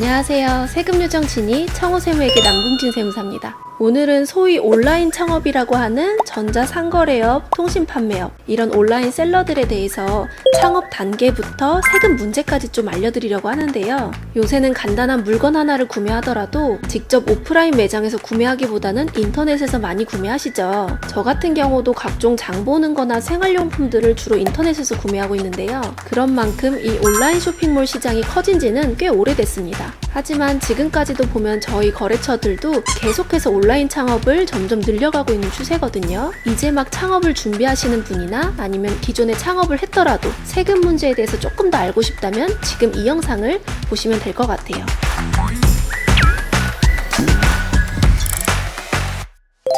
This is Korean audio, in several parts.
안녕하세요. 세금요정 진이 청호세무에게 남궁진 세무사입니다. 오늘은 소위 온라인 창업이라고 하는 전자상거래업, 통신판매업 이런 온라인 셀러들에 대해서 창업 단계부터 세금 문제까지 좀 알려드리려고 하는데요. 요새는 간단한 물건 하나를 구매하더라도 직접 오프라인 매장에서 구매하기보다는 인터넷에서 많이 구매하시죠. 저 같은 경우도 각종 장 보는 거나 생활용품들을 주로 인터넷에서 구매하고 있는데요. 그런 만큼 이 온라인 쇼핑몰 시장이 커진 지는 꽤 오래됐습니다. 하지만 지금까지도 보면 저희 거래처들도 계속해서 온라인 창업을 점점 늘려가고 있는 추세거든요. 이제 막 창업을 준비하시는 분이나 아니면 기존에 창업을 했더라도 세금 문제에 대해서 조금 더 알고 싶다면 지금 이 영상을 보시면 될 것 같아요.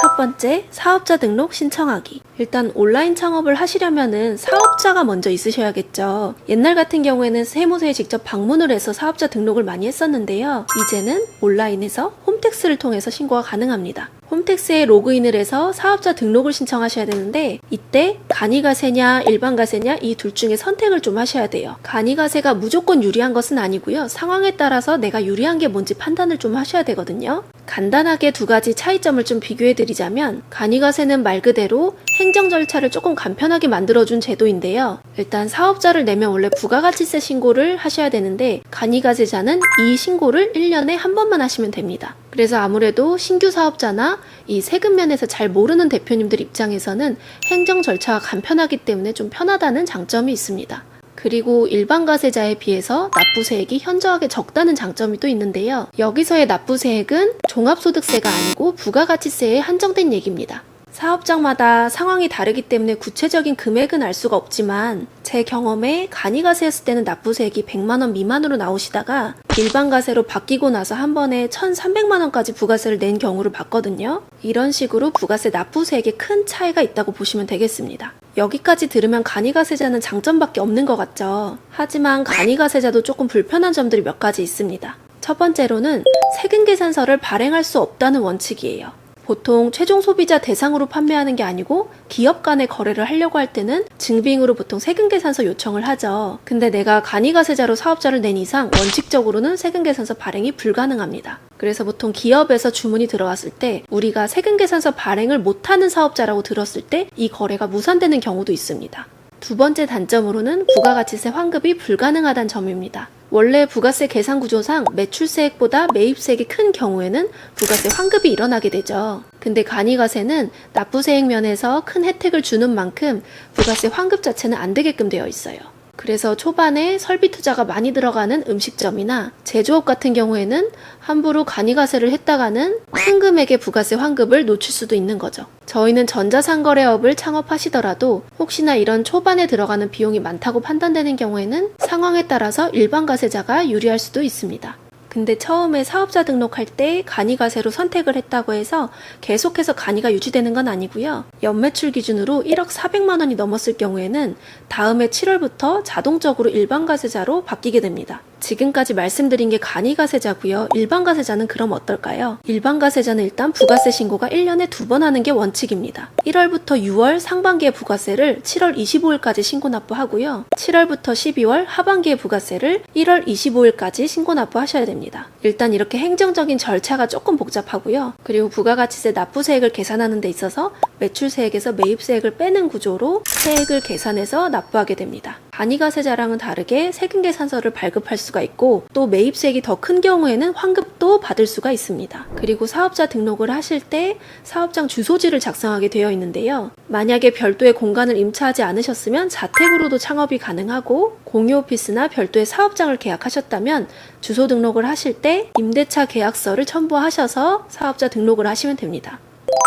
첫 번째, 사업자 등록 신청하기. 일단 온라인 창업을 하시려면은 사업자가 먼저 있으셔야겠죠. 옛날 같은 경우에는 세무서에 직접 방문을 해서 사업자 등록을 많이 했었는데요. 이제는 온라인에서 홈택스를 통해서 신고가 가능합니다. 홈택스에 로그인을 해서 사업자 등록을 신청하셔야 되는데 이때 간이가세냐 일반가세냐 이 둘 중에 선택을 좀 하셔야 돼요. 간이가세가 무조건 유리한 것은 아니고요. 상황에 따라서 내가 유리한 게 뭔지 판단을 좀 하셔야 되거든요. 간단하게 두 가지 차이점을 좀 비교해 드리자면 간이가세는 말 그대로 행정 절차를 조금 간편하게 만들어준 제도인데요. 일단 사업자를 내면 원래 부가가치세 신고를 하셔야 되는데 간이가세자는 이 신고를 1년에 한 번만 하시면 됩니다. 그래서 아무래도 신규 사업자나 이 세금 면에서 잘 모르는 대표님들 입장에서는 행정 절차가 간편하기 때문에 좀 편하다는 장점이 있습니다. 그리고 일반가세자에 비해서 납부세액이 현저하게 적다는 장점이 또 있는데요. 여기서의 납부세액은 종합소득세가 아니고 부가가치세에 한정된 얘기입니다. 사업장마다 상황이 다르기 때문에 구체적인 금액은 알 수가 없지만 제 경험에 간이가세 했을 때는 납부세액이 100만원 미만으로 나오시다가 일반가세로 바뀌고 나서 한 번에 1,300만원까지 부가세를 낸 경우를 봤거든요. 이런 식으로 부가세 납부세액에 큰 차이가 있다고 보시면 되겠습니다. 여기까지 들으면 간이가세자는 장점밖에 없는 것 같죠. 하지만 간이가세자도 조금 불편한 점들이 몇 가지 있습니다. 첫 번째로는 세금계산서를 발행할 수 없다는 원칙이에요. 보통 최종 소비자 대상으로 판매하는 게 아니고 기업 간의 거래를 하려고 할 때는 증빙으로 보통 세금계산서 요청을 하죠. 근데 내가 간이가세자로 사업자를 낸 이상 원칙적으로는 세금계산서 발행이 불가능합니다. 그래서 보통 기업에서 주문이 들어왔을 때 우리가 세금계산서 발행을 못하는 사업자라고 들었을 때 이 거래가 무산되는 경우도 있습니다. 두 번째 단점으로는 부가가치세 환급이 불가능하다는 점입니다. 원래 부가세 계산 구조상 매출세액보다 매입세액이 큰 경우에는 부가세 환급이 일어나게 되죠. 근데 간이가세는 납부세액 면에서 큰 혜택을 주는 만큼 부가세 환급 자체는 안 되게끔 되어 있어요. 그래서 초반에 설비 투자가 많이 들어가는 음식점이나 제조업 같은 경우에는 함부로 간이가세를 했다가는 큰 금액의 부가세 환급을 놓칠 수도 있는 거죠. 저희는 전자상거래업을 창업하시더라도 혹시나 이런 초반에 들어가는 비용이 많다고 판단되는 경우에는 상황에 따라서 일반가세자가 유리할 수도 있습니다. 근데 처음에 사업자 등록할 때 간이가세로 선택을 했다고 해서 계속해서 간이가 유지되는 건 아니고요. 연매출 기준으로 1억 400만 원이 넘었을 경우에는 다음해 7월부터 자동적으로 일반가세자로 바뀌게 됩니다. 지금까지 말씀드린 게 간이가세자고요. 일반가세자는 그럼 어떨까요? 일반가세자는 일단 부가세 신고가 1년에 2번 하는 게 원칙입니다. 1월부터 6월 상반기의 부가세를 7월 25일까지 신고 납부하고요. 7월부터 12월 하반기의 부가세를 1월 25일까지 신고 납부하셔야 됩니다. 일단 이렇게 행정적인 절차가 조금 복잡하고요. 그리고 부가가치세 납부세액을 계산하는 데 있어서 매출세액에서 매입세액을 빼는 구조로 세액을 계산해서 납부하게 됩니다. 간이가세자랑은 다르게 세금계산서를 발급할 수가 있고 또 매입세액이 더 큰 경우에는 환급도 받을 수가 있습니다. 그리고 사업자 등록을 하실 때 사업장 주소지를 작성하게 되어 있는데요. 만약에 별도의 공간을 임차하지 않으셨으면 자택으로도 창업이 가능하고 공유 오피스나 별도의 사업장을 계약하셨다면 주소 등록을 하실 때 임대차 계약서를 첨부하셔서 사업자 등록을 하시면 됩니다.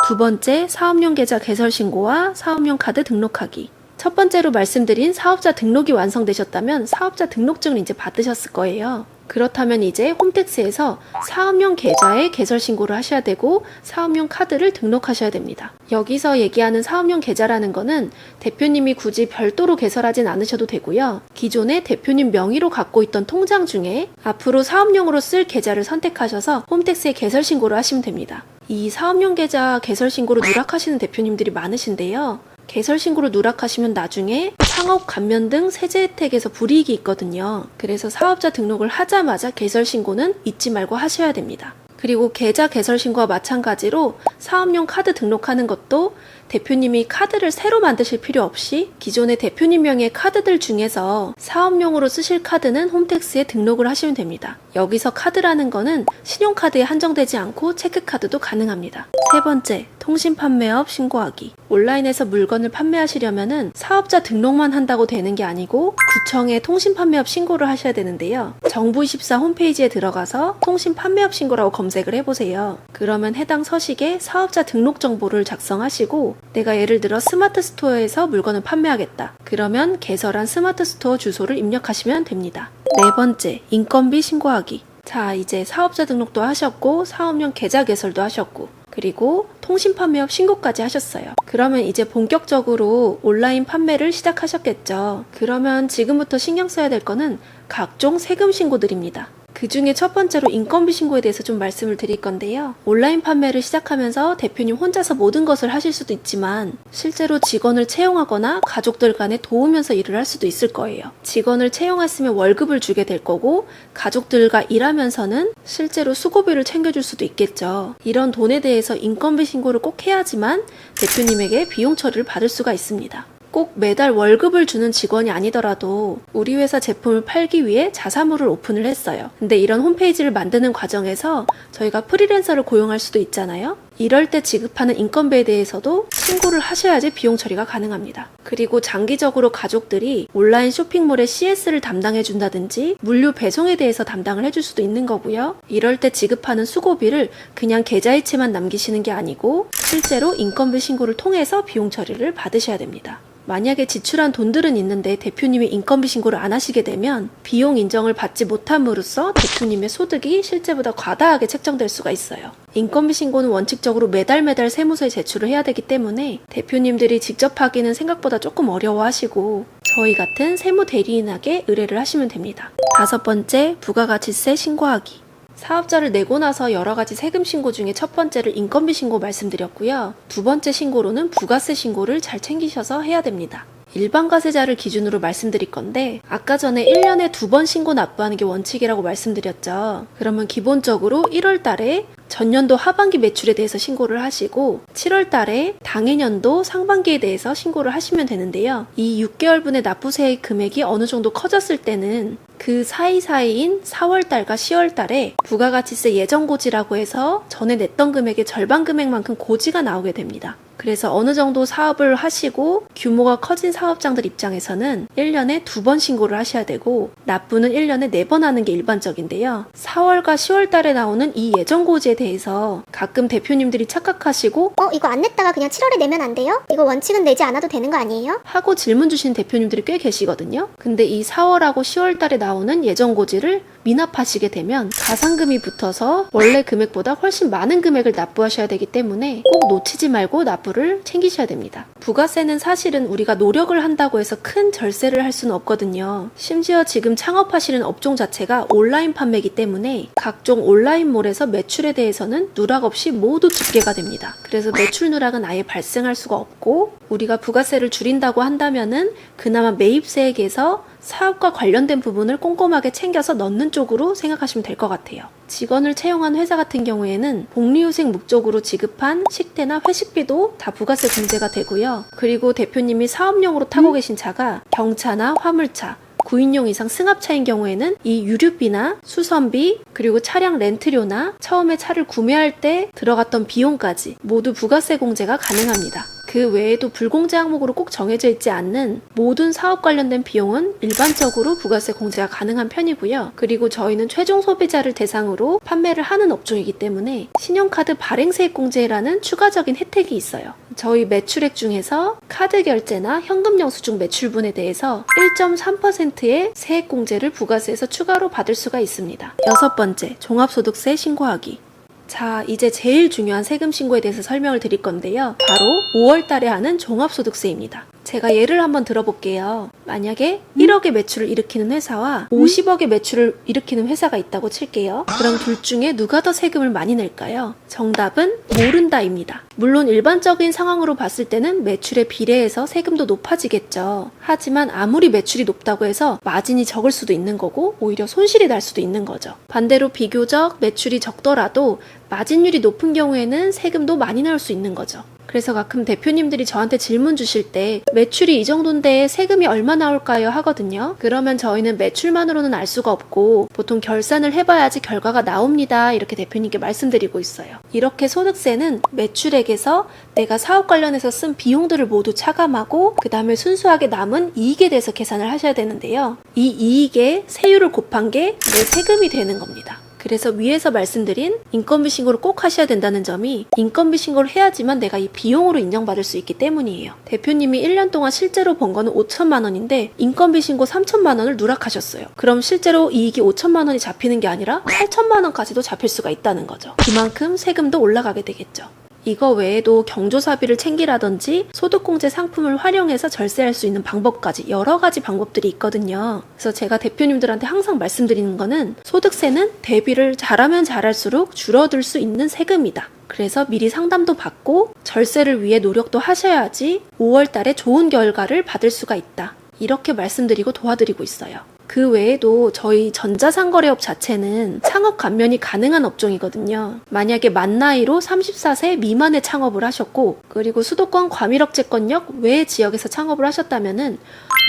두 번째, 사업용 계좌 개설 신고와 사업용 카드 등록하기. 첫 번째로 말씀드린 사업자 등록이 완성되셨다면 사업자 등록증을 이제 받으셨을 거예요. 그렇다면 이제 홈택스에서 사업용 계좌에 개설 신고를 하셔야 되고 사업용 카드를 등록하셔야 됩니다. 여기서 얘기하는 사업용 계좌라는 거는 대표님이 굳이 별도로 개설하진 않으셔도 되고요. 기존에 대표님 명의로 갖고 있던 통장 중에 앞으로 사업용으로 쓸 계좌를 선택하셔서 홈택스에 개설 신고를 하시면 됩니다. 이 사업용 계좌 개설 신고로 누락하시는 대표님들이 많으신데요. 개설 신고를 누락하시면 나중에 창업 감면 등 세제 혜택에서 불이익이 있거든요. 그래서 사업자 등록을 하자마자 개설 신고는 잊지 말고 하셔야 됩니다. 그리고 계좌 개설 신고와 마찬가지로 사업용 카드 등록하는 것도 대표님이 카드를 새로 만드실 필요 없이 기존의 대표님 명의 카드들 중에서 사업용으로 쓰실 카드는 홈택스에 등록을 하시면 됩니다. 여기서 카드라는 거는 신용카드에 한정되지 않고 체크카드도 가능합니다. 세 번째, 통신 판매업 신고하기. 온라인에서 물건을 판매하시려면은 사업자 등록만 한다고 되는 게 아니고 구청에 통신 판매업 신고를 하셔야 되는데요. 정부24 홈페이지에 들어가서 통신 판매업 신고라고 검색을 해보세요. 그러면 해당 서식에 사업자 등록 정보를 작성하시고 내가 예를 들어 스마트 스토어에서 물건을 판매하겠다. 그러면 개설한 스마트 스토어 주소를 입력하시면 됩니다. 네 번째, 인건비 신고하기. 자, 이제 사업자 등록도 하셨고 사업용 계좌 개설도 하셨고 그리고 통신 판매업 신고까지 하셨어요. 그러면 이제 본격적으로 온라인 판매를 시작하셨겠죠. 그러면 지금부터 신경 써야 될 거는 각종 세금 신고들입니다. 그 중에 첫 번째로 인건비 신고에 대해서 좀 말씀을 드릴 건데요. 온라인 판매를 시작하면서 대표님 혼자서 모든 것을 하실 수도 있지만 실제로 직원을 채용하거나 가족들 간에 도우면서 일을 할 수도 있을 거예요. 직원을 채용했으면 월급을 주게 될 거고 가족들과 일하면서는 실제로 수고비를 챙겨줄 수도 있겠죠. 이런 돈에 대해서 인건비 신고를 꼭 해야지만 대표님에게 비용 처리를 받을 수가 있습니다. 꼭 매달 월급을 주는 직원이 아니더라도 우리 회사 제품을 팔기 위해 자사몰을 오픈을 했어요. 근데 이런 홈페이지를 만드는 과정에서 저희가 프리랜서를 고용할 수도 있잖아요. 이럴 때 지급하는 인건비에 대해서도 신고를 하셔야지 비용 처리가 가능합니다. 그리고 장기적으로 가족들이 온라인 쇼핑몰의 CS를 담당해 준다든지 물류 배송에 대해서 담당을 해줄 수도 있는 거고요. 이럴 때 지급하는 수고비를 그냥 계좌이체만 남기시는 게 아니고 실제로 인건비 신고를 통해서 비용 처리를 받으셔야 됩니다. 만약에 지출한 돈들은 있는데 대표님이 인건비 신고를 안 하시게 되면 비용 인정을 받지 못함으로써 대표님의 소득이 실제보다 과다하게 책정될 수가 있어요. 인건비 신고는 원칙적으로 매달 세무서에 제출을 해야 되기 때문에 대표님들이 직접 하기는 생각보다 조금 어려워하시고 저희 같은 세무 대리인에게 의뢰를 하시면 됩니다. 다섯 번째, 부가가치세 신고하기. 사업자를 내고 나서 여러 가지 세금 신고 중에 첫 번째를 인건비 신고 말씀드렸고요. 두 번째 신고로는 부가세 신고를 잘 챙기셔서 해야 됩니다. 일반 과세자를 기준으로 말씀드릴 건데 아까 전에 1년에 2번 신고 납부하는 게 원칙이라고 말씀드렸죠. 그러면 기본적으로 1월 달에 전년도 하반기 매출에 대해서 신고를 하시고 7월 달에 당해년도 상반기에 대해서 신고를 하시면 되는데요. 이 6개월분의 납부세액 금액이 어느 정도 커졌을 때는 그 사이사이인 4월 달과 10월 달에 부가가치세 예정고지라고 해서 전에 냈던 금액의 절반 금액만큼 고지가 나오게 됩니다. 그래서 어느 정도 사업을 하시고 규모가 커진 사업장들 입장에서는 1년에 2번 신고를 하셔야 되고 납부는 1년에 4번 하는 게 일반적인데요. 4월과 10월 달에 나오는 이 예정고지에 대해서 가끔 대표님들이 착각하시고 이거 안 냈다가 그냥 7월에 내면 안 돼요? 이거 원칙은 내지 않아도 되는 거 아니에요? 하고 질문 주시는 대표님들이 꽤 계시거든요. 근데 이 4월하고 10월 달에 나오는 예정고지를 미납하시게 되면 가산금이 붙어서 원래 금액보다 훨씬 많은 금액을 납부하셔야 되기 때문에 꼭 놓치지 말고 납부를 챙기셔야 됩니다. 부가세는 사실은 우리가 노력을 한다고 해서 큰 절세를 할 수는 없거든요. 심지어 지금 창업하시는 업종 자체가 온라인 판매이기 때문에 각종 온라인몰에서 매출에 대해서는 누락 없이 모두 집계가 됩니다. 그래서 매출 누락은 아예 발생할 수가 없고 우리가 부가세를 줄인다고 한다면은 그나마 매입세액에서 사업과 관련된 부분을 꼼꼼하게 챙겨서 넣는 쪽으로 생각하시면 될 것 같아요. 직원을 채용한 회사 같은 경우에는 복리후생 목적으로 지급한 식대나 회식비도 다 부가세 공제가 되고요. 그리고 대표님이 사업용으로 타고 계신 차가 경차나 화물차, 9인용 이상 승합차인 경우에는 이 유류비나 수선비 그리고 차량 렌트료나 처음에 차를 구매할 때 들어갔던 비용까지 모두 부가세 공제가 가능합니다. 그 외에도 불공제 항목으로 꼭 정해져 있지 않는 모든 사업 관련된 비용은 일반적으로 부가세 공제가 가능한 편이고요. 그리고 저희는 최종 소비자를 대상으로 판매를 하는 업종이기 때문에 신용카드 발행세액 공제라는 추가적인 혜택이 있어요. 저희 매출액 중에서 카드 결제나 현금 영수증 매출분에 대해서 1.3%의 세액 공제를 부가세에서 추가로 받을 수가 있습니다. 여섯 번째, 종합소득세 신고하기. 자, 이제 제일 중요한 세금 신고에 대해서 설명을 드릴 건데요. 바로 5월 달에 하는 종합소득세입니다. 제가 예를 한번 들어볼게요. 만약에 1억의 매출을 일으키는 회사와 50억의 매출을 일으키는 회사가 있다고 칠게요. 그럼 둘 중에 누가 더 세금을 많이 낼까요? 정답은 모른다입니다. 물론 일반적인 상황으로 봤을 때는 매출에 비례해서 세금도 높아지겠죠. 하지만 아무리 매출이 높다고 해서 마진이 적을 수도 있는 거고 오히려 손실이 날 수도 있는 거죠. 반대로 비교적 매출이 적더라도 마진율이 높은 경우에는 세금도 많이 나올 수 있는 거죠. 그래서 가끔 대표님들이 저한테 질문 주실 때 매출이 이 정도인데 세금이 얼마 나올까요? 하거든요. 그러면 저희는 매출만으로는 알 수가 없고 보통 결산을 해봐야지 결과가 나옵니다. 이렇게 대표님께 말씀드리고 있어요. 이렇게 소득세는 매출액에서 내가 사업 관련해서 쓴 비용들을 모두 차감하고 그 다음에 순수하게 남은 이익에 대해서 계산을 하셔야 되는데요. 이 이익에 세율을 곱한 게 내 세금이 되는 겁니다. 그래서 위에서 말씀드린 인건비 신고를 꼭 하셔야 된다는 점이 인건비 신고를 해야지만 내가 이 비용으로 인정받을 수 있기 때문이에요. 대표님이 1년 동안 실제로 번 거는 5천만 원인데 인건비 신고 3천만 원을 누락하셨어요. 그럼 실제로 이익이 5천만 원이 잡히는 게 아니라 8천만 원까지도 잡힐 수가 있다는 거죠. 그만큼 세금도 올라가게 되겠죠. 이거 외에도 경조사비를 챙기라든지 소득공제 상품을 활용해서 절세할 수 있는 방법까지 여러 가지 방법들이 있거든요. 그래서 제가 대표님들한테 항상 말씀드리는 거는 소득세는 대비를 잘하면 잘할수록 줄어들 수 있는 세금이다. 그래서 미리 상담도 받고 절세를 위해 노력도 하셔야지 5월 달에 좋은 결과를 받을 수가 있다. 이렇게 말씀드리고 도와드리고 있어요. 그 외에도 저희 전자상거래업 자체는 창업 감면이 가능한 업종이거든요. 만약에 만 나이로 34세 미만의 창업을 하셨고 그리고 수도권 과밀억제권역 외 지역에서 창업을 하셨다면은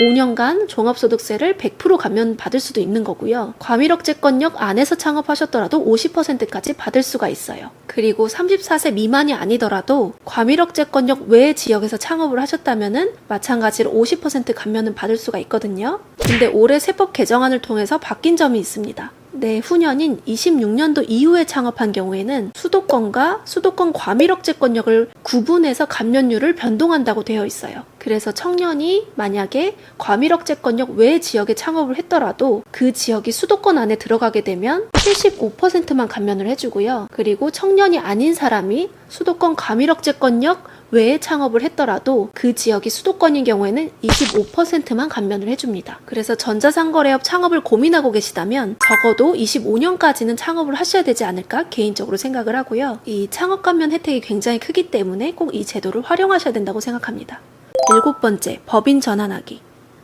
5년간 종합소득세를 100% 감면 받을 수도 있는 거고요. 과밀억제권역 안에서 창업하셨더라도 50%까지 받을 수가 있어요. 그리고 34세 미만이 아니더라도 과밀억제권역 외 지역에서 창업을 하셨다면은 마찬가지로 50% 감면은 받을 수가 있거든요. 근데 올해 세법 개정안을 통해서 바뀐 점이 있습니다. 내후년인 26년도 이후에 창업한 경우에는 수도권과 수도권 과밀억제권역을 구분해서 감면율을 변동한다고 되어 있어요. 그래서 청년이 만약에 과밀억제권역 외 지역에 창업을 했더라도 그 지역이 수도권 안에 들어가게 되면 75%만 감면을 해주고요. 그리고 청년이 아닌 사람이 수도권 과밀억제권역 외에 창업을 했더라도 그 지역이 수도권인 경우에는 25%만 감면을 해줍니다. 그래서 전자상거래업 창업을 고민하고 계시다면 적어도 25년까지는 창업을 하셔야 되지 않을까 개인적으로 생각을 하고요. 이 창업 감면 혜택이 굉장히 크기 때문에 꼭 이 제도를 활용하셔야 된다고 생각합니다. 7번째, 법인 전환하기.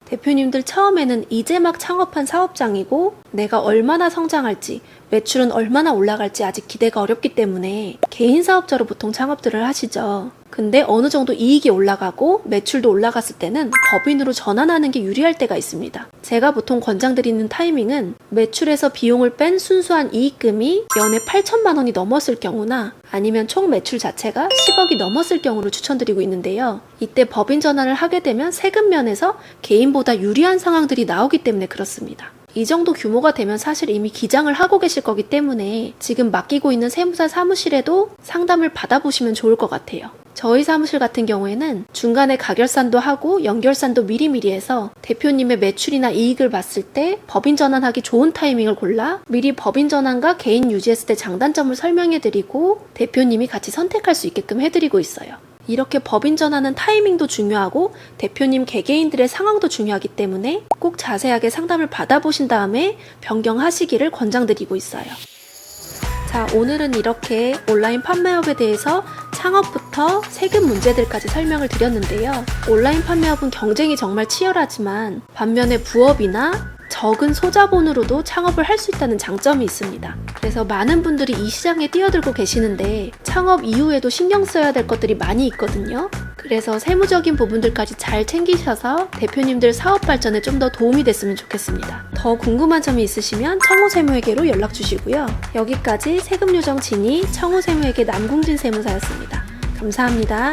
대표님들 처음에는 이제 막 창업한 사업장이고 내가 얼마나 성장할지 매출은 얼마나 올라갈지 아직 기대가 어렵기 때문에 개인 사업자로 보통 창업들을 하시죠. 근데 어느 정도 이익이 올라가고 매출도 올라갔을 때는 법인으로 전환하는 게 유리할 때가 있습니다. 제가 보통 권장드리는 타이밍은 매출에서 비용을 뺀 순수한 이익금이 연에 8천만 원이 넘었을 경우나 아니면 총 매출 자체가 10억이 넘었을 경우를 추천드리고 있는데요. 이때 법인 전환을 하게 되면 세금 면에서 개인보다 유리한 상황들이 나오기 때문에 그렇습니다. 이 정도 규모가 되면 사실 이미 기장을 하고 계실 거기 때문에 지금 맡기고 있는 세무사 사무실에도 상담을 받아보시면 좋을 것 같아요. 저희 사무실 같은 경우에는 중간에 가결산도 하고 연결산도 미리미리 해서 대표님의 매출이나 이익을 봤을 때 법인 전환하기 좋은 타이밍을 골라 미리 법인 전환과 개인 유지했을 때 장단점을 설명해드리고 대표님이 같이 선택할 수 있게끔 해드리고 있어요. 이렇게 법인 전환은 타이밍도 중요하고 대표님 개개인들의 상황도 중요하기 때문에 꼭 자세하게 상담을 받아보신 다음에 변경하시기를 권장드리고 있어요. 자, 오늘은 이렇게 온라인 판매업에 대해서 창업부터 세금 문제들까지 설명을 드렸는데요. 온라인 판매업은 경쟁이 정말 치열하지만 반면에 부업이나 적은 소자본으로도 창업을 할 수 있다는 장점이 있습니다. 그래서 많은 분들이 이 시장에 뛰어들고 계시는데 창업 이후에도 신경 써야 될 것들이 많이 있거든요. 그래서 세무적인 부분들까지 잘 챙기셔서 대표님들 사업 발전에 좀 더 도움이 됐으면 좋겠습니다. 더 궁금한 점이 있으시면 청호세무회계로 연락 주시고요. 여기까지 세금요정 진이 청호세무회계 남궁진 세무사였습니다. 감사합니다.